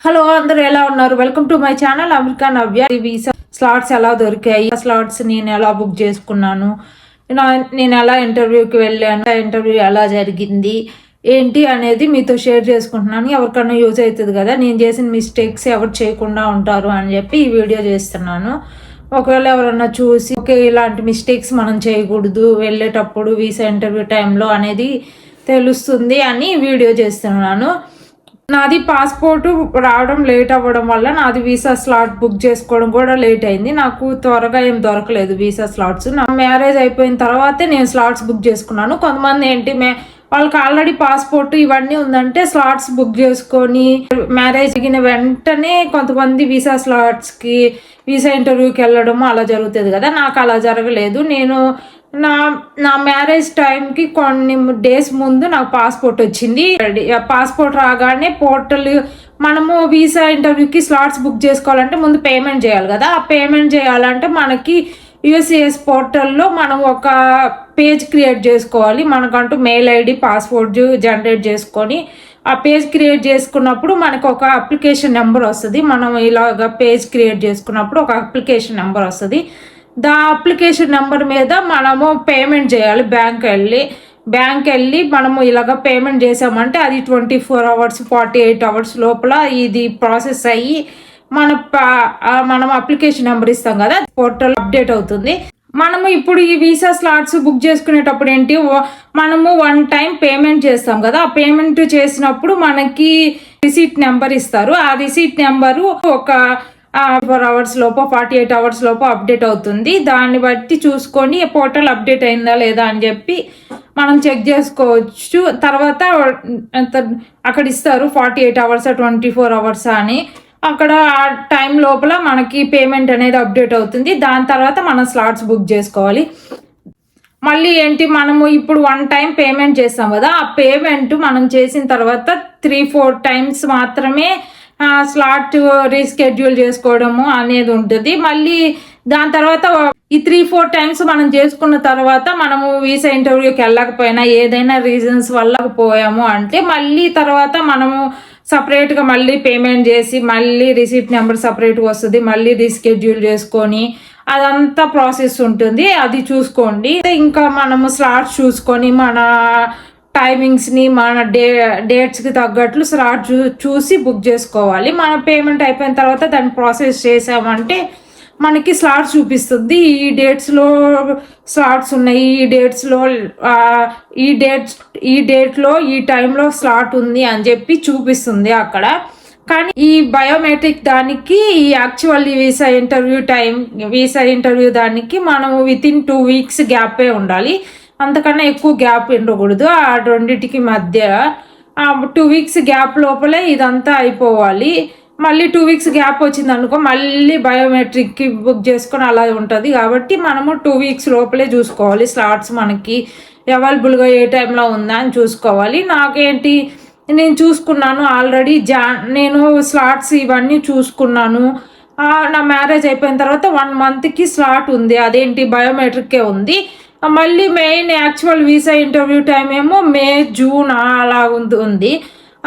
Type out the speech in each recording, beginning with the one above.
Hello అందరూ ఎలా ఉన్నారు? Welcome to my channel America Navya. Visa slots ఎలా దొరికాయి, స్లాట్స్ నేను ఎలా బుక్ చేసుకున్నాను, నేను ఎలా ఇంటర్వ్యూకి వెళ్ళాను, ఇంటర్వ్యూ ఎలా జరిగింది ఏంటి అనేది మీతో షేర్ చేసుకుంటున్నాను. ఎవరికన్నా యూజ్ అవుతుంది కదా, నేను చేసిన మిస్టేక్స్ ఎవరు చేయకుండా ఉంటారు అని చెప్పి ఈ వీడియో చేస్తున్నాను. ఒకవేళ ఎవరన్నా చూసి ఓకే ఇలాంటి మిస్టేక్స్ మనం చేయకూడదు వెళ్ళేటప్పుడు వీసా ఇంటర్వ్యూ టైంలో అనేది తెలుస్తుంది అని వీడియో చేస్తున్నాను. నాది పాస్పోర్ట్ రావడం లేట్ అవ్వడం వల్ల నాది వీసా స్లాట్ బుక్ చేసుకోవడం కూడా లేట్ అయింది. నాకు త్వరగా ఏం దొరకలేదు వీసా స్లాట్స్. నా మ్యారేజ్ అయిపోయిన తర్వాతే నేను స్లాట్స్ బుక్ చేసుకున్నాను. కొంతమంది ఏంటి వాళ్ళకి ఆల్రెడీ పాస్పోర్ట్ ఇవన్నీ ఉందంటే స్లాట్స్ బుక్ చేసుకొని మ్యారేజ్ అయిన వెంటనే కొంతమంది వీసా స్లాట్స్కి వీసా ఇంటర్వ్యూకి వెళ్ళడం అలా జరుగుతుంది కదా. నాకు అలా జరగలేదు. నేను నా మ్యారేజ్ టైంకి కొన్ని డేస్ ముందు నాకు పాస్పోర్ట్ వచ్చింది. పాస్పోర్ట్ రాగానే పోర్టల్ మనము వీసా ఇంటర్వ్యూకి స్లాట్స్ బుక్ చేసుకోవాలంటే ముందు పేమెంట్ చేయాలి కదా. ఆ పేమెంట్ చేయాలంటే మనకి యుఎస్సిఎస్ పోర్టల్లో మనం ఒక పేజ్ క్రియేట్ చేసుకోవాలి. మనకంటూ మెయిల్ ఐడి పాస్వర్డ్ జనరేట్ చేసుకొని ఆ పేజ్ క్రియేట్ చేసుకున్నప్పుడు మనకు ఒక అప్లికేషన్ నెంబర్ వస్తుంది. మనం ఇలాగ పేజ్ క్రియేట్ చేసుకున్నప్పుడు ఒక అప్లికేషన్ నెంబర్ వస్తుంది. అప్లికేషన్ నెంబర్ మీద మనము పేమెంట్ చేయాలి. బ్యాంక్ వెళ్ళి మనము ఇలాగ పేమెంట్ చేసామంటే అది 24 hours 48 hours లోపల ఇది ప్రాసెస్ అయ్యి మనం అప్లికేషన్ నెంబర్ ఇస్తాం కదా, పోర్టల్ అప్డేట్ అవుతుంది. మనము ఇప్పుడు ఈ వీసా స్లాట్స్ బుక్ చేసుకునేటప్పుడు ఏంటి, మనము 1 time పేమెంట్ చేస్తాం కదా. ఆ పేమెంట్ చేసినప్పుడు మనకి రిసీట్ నెంబర్ ఇస్తారు. ఆ రిసీట్ నెంబరు ఒక 4 hours లోపు 48 hours లోపు అప్డేట్ అవుతుంది. దాన్ని బట్టి చూసుకొని పోర్టల్ అప్డేట్ అయిందా లేదా అని చెప్పి మనం చెక్ చేసుకోవచ్చు. తర్వాత అక్కడ ఇస్తారు 48 hours 24 hours అని. అక్కడ ఆ టైం లోపల మనకి పేమెంట్ అనేది అప్డేట్ అవుతుంది. దాని తర్వాత మనం స్లాట్స్ బుక్ చేసుకోవాలి. మళ్ళీ ఏంటి, మనము ఇప్పుడు 1 time పేమెంట్ చేస్తాం కదా, ఆ పేమెంట్ మనం చేసిన తర్వాత 3-4 times మాత్రమే స్లాట్ రీస్కెడ్యూల్ చేసుకోవడము అనేది ఉంటుంది. మళ్ళీ దాని తర్వాత ఈ 3-4 times మనం చేసుకున్న తర్వాత మనము వీసా ఇంటర్వ్యూకి వెళ్ళకపోయినా ఏదైనా రీజన్స్ వల్ల పోయాము అంటే మళ్ళీ తర్వాత మనము సపరేట్గా మళ్ళీ పేమెంట్ చేసి మళ్ళీ రిసీట్ నెంబర్ సపరేట్గా వస్తుంది. మళ్ళీ రీస్కెడ్యూల్ చేసుకొని అదంతా ప్రాసెస్ ఉంటుంది. అది చూసుకోండి. ఇంకా మనము స్లాట్స్ చూసుకొని మన టైమింగ్స్ని మన డేట్స్కి తగ్గట్లు స్లాట్ చూసి బుక్ చేసుకోవాలి. మన పేమెంట్ అయిపోయిన తర్వాత దాన్ని ప్రాసెస్ చేసామంటే మనకి స్లాట్స్ చూపిస్తుంది. ఈ డేట్స్లో స్లాట్స్ ఉన్నాయి, ఈ డేట్లో ఈ టైంలో స్లాట్ ఉంది అని చెప్పి చూపిస్తుంది అక్కడ. కానీ ఈ బయోమెట్రిక్ దానికి ఈ యాక్చువల్ వీసా ఇంటర్వ్యూ దానికి మనం వితిన్ 2 weeks గ్యాపే ఉండాలి. అంతకన్నా ఎక్కువ గ్యాప్ ఉండకూడదు. ఆ రెండింటికి మధ్య 2 weeks గ్యాప్ లోపలే ఇదంతా అయిపోవాలి. మళ్ళీ 2 weeks గ్యాప్ వచ్చింది అనుకో మళ్ళీ బయోమెట్రిక్కి బుక్ చేసుకొని అలా ఉంటుంది. కాబట్టి మనము 2 weeks లోపలే చూసుకోవాలి స్లాట్స్ మనకి అవైలబుల్గా ఏ టైంలో ఉందా అని చూసుకోవాలి. నాకేంటి, నేను చూసుకున్నాను ఆల్రెడీ. నేను స్లాట్స్ ఇవన్నీ చూసుకున్నాను. నా మ్యారేజ్ అయిపోయిన తర్వాత 1 monthకి స్లాట్ ఉంది. అదేంటి బయోమెట్రిక్కే ఉంది. మళ్ళీ main actual visa interview time ఏమో మే జూన్ అలా ఉంది.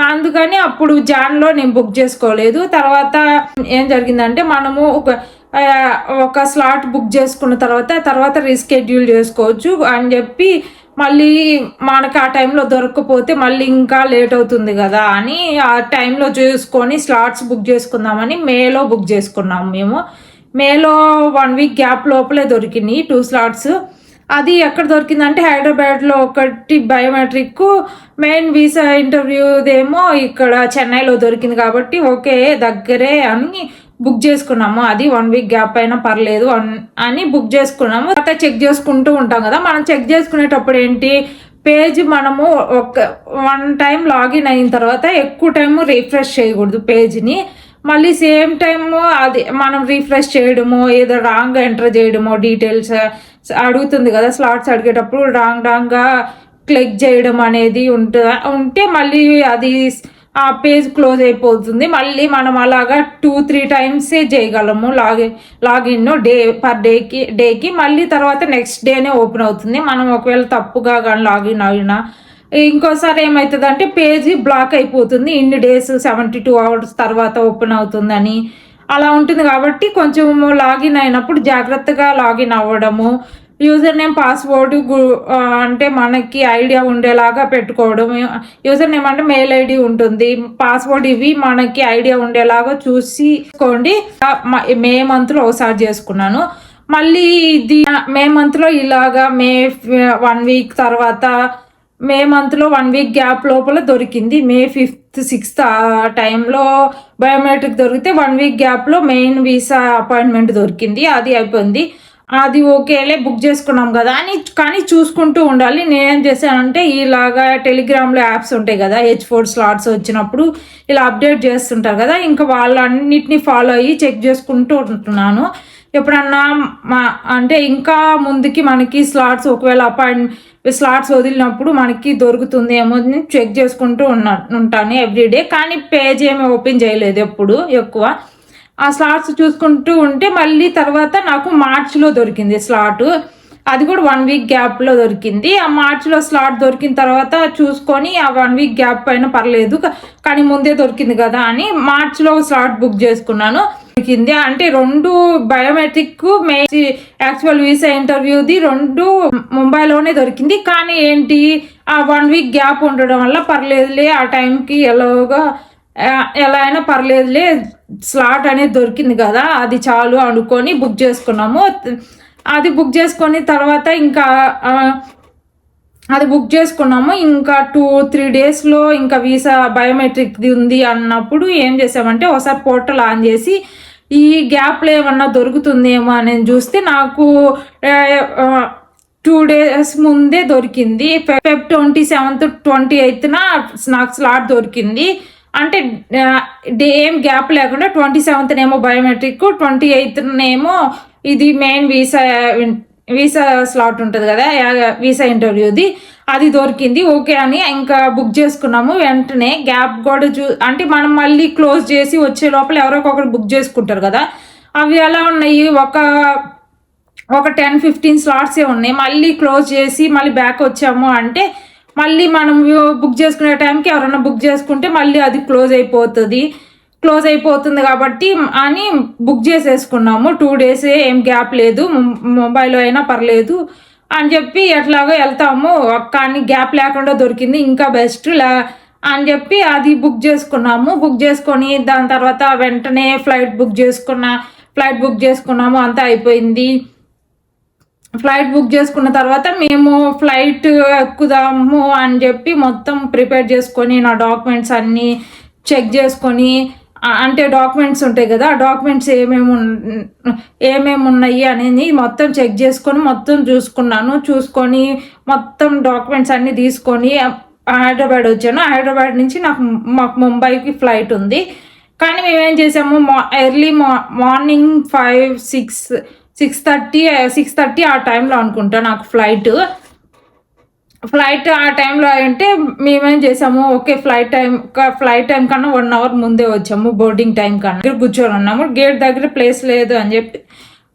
అందుకని అప్పుడు జాన్లో నేను బుక్ చేసుకోలేదు. తర్వాత ఏం జరిగిందంటే మనము ఒక స్లాట్ బుక్ చేసుకున్న తర్వాత రీస్కెడ్యూల్ చేసుకోవచ్చు అని చెప్పి మళ్ళీ మనకు ఆ టైంలో దొరకకపోతే మళ్ళీ ఇంకా లేట్ అవుతుంది కదా అని ఆ టైంలో చూసుకొని స్లాట్స్ బుక్ చేసుకుందామని మేలో బుక్ చేసుకున్నాము. మేము మేలో 1 week గ్యాప్ లోపలే దొరికినాయి 2 slots. అది ఎక్కడ దొరికిందంటే హైదరాబాద్లో ఒకటి బయోమెట్రిక్, మెయిన్ వీసా ఇంటర్వ్యూదేమో ఇక్కడ చెన్నైలో దొరికింది. కాబట్టి ఓకే దగ్గరే అని బుక్ చేసుకున్నాము. అది 1 week గ్యాప్ అయినా పర్లేదు అని బుక్ చేసుకున్నాము. తర్వాత చెక్ చేసుకుంటూ ఉంటాం కదా. మనం చెక్ చేసుకునేటప్పుడు ఏంటి, పేజ్ మనము 1 time లాగిన్ అయిన తర్వాత ఎక్కువ టైము రిఫ్రెష్ చేయకూడదు పేజ్ని. మళ్ళీ సేమ్ టైము అది మనం రిఫ్రెష్ చేయడము, ఏదో రాంగ్ ఎంటర్ చేయడము, డీటెయిల్స్ అడుగుతుంది కదా స్లాట్స్ అడిగేటప్పుడు రాంగ్గా క్లిక్ చేయడం అనేది ఉంటే మళ్ళీ అది ఆ పేజ్ క్లోజ్ అయిపోతుంది. మళ్ళీ మనం అలాగా 2-3 times చేయగలము లాగిన్ డేకి. మళ్ళీ తర్వాత నెక్స్ట్ డేనే ఓపెన్ అవుతుంది. మనం ఒకవేళ తప్పుగా కానీ లాగిన్ అయినా ఇంకోసారి ఏమవుతుందంటే పేజీ బ్లాక్ అయిపోతుంది, ఇన్ని డేస్ 72 అవర్స్ తర్వాత ఓపెన్ అవుతుందని అలా ఉంటుంది. కాబట్టి కొంచెం లాగిన్ అయినప్పుడు జాగ్రత్తగా లాగిన్ అవ్వడము, యూజర్ నేమ్ పాస్వర్డ్ అంటే మనకి ఐడియా ఉండేలాగా పెట్టుకోవడం. యూజర్ నేమ్ అంటే మెయిల్ ఐడి ఉంటుంది, పాస్వర్డ్ ఇవి మనకి ఐడియా ఉండేలాగా చూసుకోండి. మే మంత్లో ఒకసారి చేసుకున్నాను. మళ్ళీ ఇది మే మంత్లో ఇలాగా మే 1 వీక్ తర్వాత మే మంత్లో 1 వీక్ గ్యాప్ లోపల దొరికింది. మే 5th 6th ఆ టైంలో బయోమెట్రిక్ దొరికితే 1 వీక్ గ్యాప్లో మెయిన్ వీసా అపాయింట్మెంట్ దొరికింది. అది అయిపోయింది. అది ఓకేలే బుక్ చేసుకున్నాం కదా అని కానీ చూసుకుంటూ ఉండాలి. నేనేం చేశానంటే ఇలాగా టెలిగ్రామ్లో యాప్స్ ఉంటాయి కదా, H4 స్లాట్స్ వచ్చినప్పుడు ఇలా అప్డేట్ చేస్తుంటారు కదా, ఇంకా వాళ్ళన్నిటిని ఫాలో అయ్యి చెక్ చేసుకుంటూ ఉంటున్నాను. ఎప్పుడన్నా అంటే ఇంకా ముందుకి మనకి స్లాట్స్ ఒకవేళ స్లాట్స్ వదిలినప్పుడు మనకి దొరుకుతుందేమో అని చెక్ చేసుకుంటూ ఉంటాను ఎవ్రీడే. కానీ పేజ్ ఏమి ఓపెన్ చేయలేదు ఎప్పుడు ఎక్కువ. ఆ స్లాట్స్ చూసుకుంటూ ఉంటే మళ్ళీ తర్వాత నాకు మార్చిలో దొరికింది స్లాట్. అది కూడా 1 వీక్ గ్యాప్లో దొరికింది. ఆ మార్చిలో స్లాట్ దొరికిన తర్వాత చూసుకొని ఆ 1 వీక్ గ్యాప్ పైన పర్లేదు కానీ ముందే దొరికింది కదా అని మార్చిలో స్లాట్ బుక్ చేసుకున్నాను. దొరికింది అంటే 2 బయోమెట్రిక్ యాక్చువల్ వీసా ఇంటర్వ్యూది 2 ముంబైలోనే దొరికింది. కానీ ఏంటి ఆ 1 వీక్ గ్యాప్ ఉండడం వల్ల పర్లేదులే, ఆ టైంకి ఎలా అయినా పర్లేదులే స్లాట్ అనేది దొరికింది కదా అది చాలు అనుకొని బుక్ చేసుకున్నాము. అది బుక్ చేసుకొని తర్వాత ఇంకా అది బుక్ చేసుకున్నాము. ఇంకా 2-3 డేస్లో ఇంకా వీసా బయోమెట్రిక్ది ఉంది అన్నప్పుడు ఏం చేసామంటే ఒకసారి పోర్టల్ ఆన్ చేసి ఈ గ్యాప్లో ఏమన్నా దొరుకుతుందేమో అని చూస్తే నాకు 2 డేస్ ముందే దొరికింది. Feb 27th 28th నాకు స్లాట్ దొరికింది. అంటే ఏం గ్యాప్ లేకుండా 27th ఏమో బయోమెట్రిక్, 28th ఏమో ఇది మెయిన్ వీసా స్లాట్ ఉంటుంది కదా వీసా ఇంటర్వ్యూది, అది దొరికింది. ఓకే అని ఇంకా బుక్ చేసుకున్నాము. వెంటనే గ్యాప్ కూడా అంటే మనం మళ్ళీ క్లోజ్ చేసి వచ్చే లోపల ఎవరొకరు బుక్ చేసుకుంటారు కదా, అవి ఎలా ఉన్నాయి ఒక 10-15 స్లాట్సే ఉన్నాయి. మళ్ళీ క్లోజ్ చేసి మళ్ళీ బ్యాక్ వచ్చాము అంటే మళ్ళీ మనం బుక్ చేసుకునే టైంకి ఎవరైనా బుక్ చేసుకుంటే మళ్ళీ అది క్లోజ్ అయిపోతుంది కాబట్టి అని బుక్ చేసేసుకున్నాము. 2 డేస్ ఏం గ్యాప్ లేదు, ముంబైలో అయినా పర్లేదు అని చెప్పి ఎట్లాగో వెళ్తాము, కానీ గ్యాప్ లేకుండా దొరికింది ఇంకా బెస్ట్ అని చెప్పి అది బుక్ చేసుకున్నాము. బుక్ చేసుకొని దాని తర్వాత వెంటనే ఫ్లైట్ బుక్ చేసుకున్నాము. అంతా అయిపోయింది. ఫ్లైట్ బుక్ చేసుకున్న తర్వాత మేము ఫ్లైట్ ఎక్కుదాము అని చెప్పి మొత్తం ప్రిపేర్ చేసుకొని నా డాక్యుమెంట్స్ అన్నీ చెక్ చేసుకొని, అంటే డాక్యుమెంట్స్ ఉంటాయి కదా, ఆ డాక్యుమెంట్స్ ఏమేమి ఉన్నాయి అనేది మొత్తం చెక్ చేసుకొని మొత్తం చూసుకొని మొత్తం డాక్యుమెంట్స్ అన్నీ తీసుకొని హైదరాబాద్ వచ్చాను. హైదరాబాద్ నుంచి మాకు ముంబైకి ఫ్లైట్ ఉంది. కానీ మేమేం చేసాము, ఎర్లీ మార్నింగ్ 6:30 ఆ టైంలో అనుకుంటా నాకు ఫ్లైట్ ఆ టైంలో అంటే మేమేం చేసాము, ఓకే ఫ్లైట్ టైం కన్నా 1 అవర్ ముందే వచ్చాము. బోర్డింగ్ టైం కన్నా కూర్చొని ఉన్నాము. గేట్ దగ్గర ప్లేస్ లేదు అని చెప్పి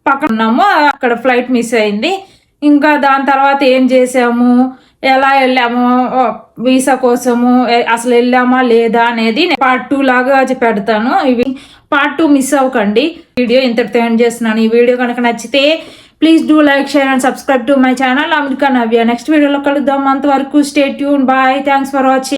పక్కన ఉన్నాము. అక్కడ ఫ్లైట్ మిస్ అయింది. ఇంకా దాని తర్వాత ఏం చేసాము, ఎలా వెళ్ళాము వీసా కోసము, అసలు వెళ్ళామా లేదా అనేది పార్ట్ 2 లాగా పెడతాను. ఇవి పార్ట్ 2 మిస్ అవ్వకండి. వీడియో ఇంతటితో ఎండ్ చేస్తున్నాను. ఈ వీడియో కనుక నచ్చితే please do like, share and subscribe to my channel America Navya. Next వీడియోలో కలుద్దాం. అంతవరకు stay tune. Bye. Thanks for watching.